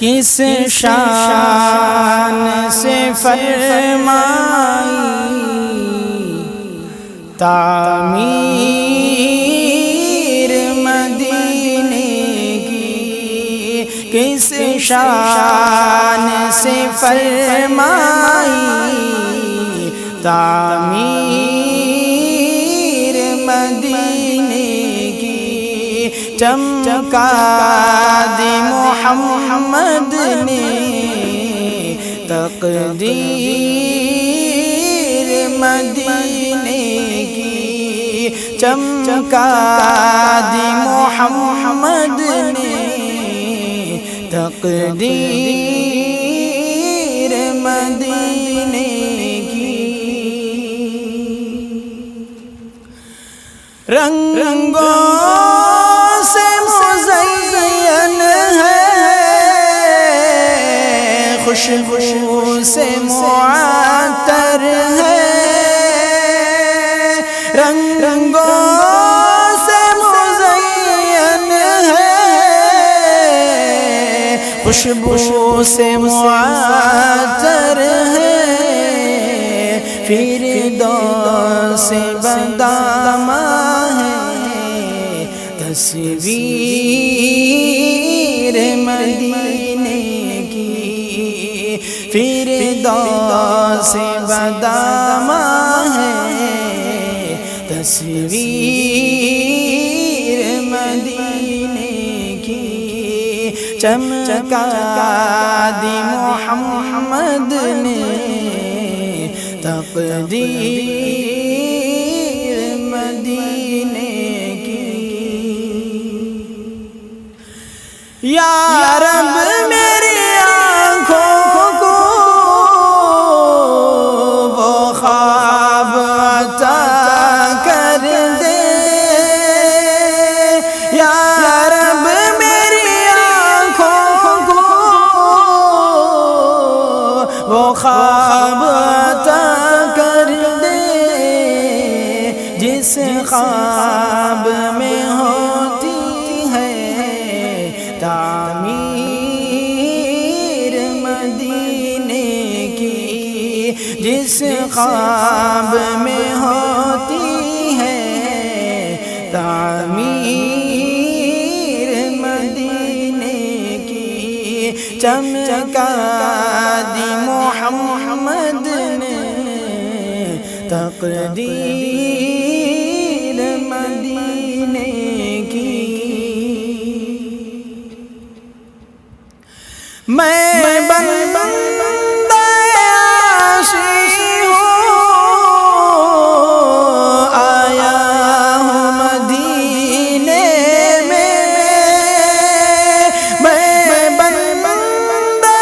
کس شان سے فرمائی تعمیر مدینے کی، کس شان سے فرمائی تعمیر مدینے کی، چمکا دی محمد نے تقدیر مدینے کی، چمکا دی محمد نے تقدیر مدینے کی۔ رنگوں سے مزین ہے، خوشبو سے معطر ہے، رنگوں سے مزین ہے، خوشبو سے معطر ہے، فردوس بندامہ ہے، تصویر مدینے کی، فردوس بندامہ ہے، تصویر مدینے کی، چمکا دی محمد نے تقدیر مدینے کی۔ یا رب میری آنکھوں کو وہ خواب عطا کر دے، یا رب میری آنکھوں کو وہ خواب عطا کر دے، جس خواب میں ہوتی ہے تعمیر مدینے کی، جس خواب میں ہوتی ہے تعمیر مدینے کی، چمکا دی محمد نے تقدیر مدینے کی۔ میں بندہ عاشق ہوں، آیا ہوں مدینے میں، میں بندہ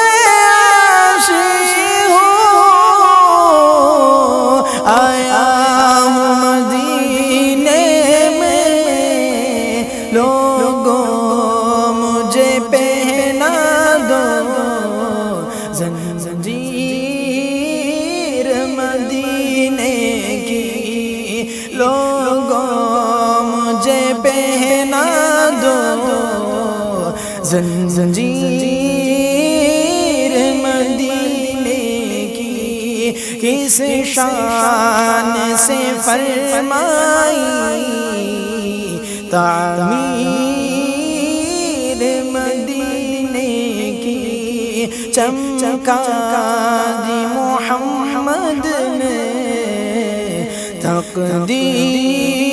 عاشق ہوں، آیا ہوں مدینے میں، لوگوں مجھے پہنا دو زنجیر مدینے کی، لوگوں مجھے پہنا دو زنجیر مدینے کی، کس شان سے فرمائی تعمیر مدینے کی، چمکا دی محمد نے تقدیر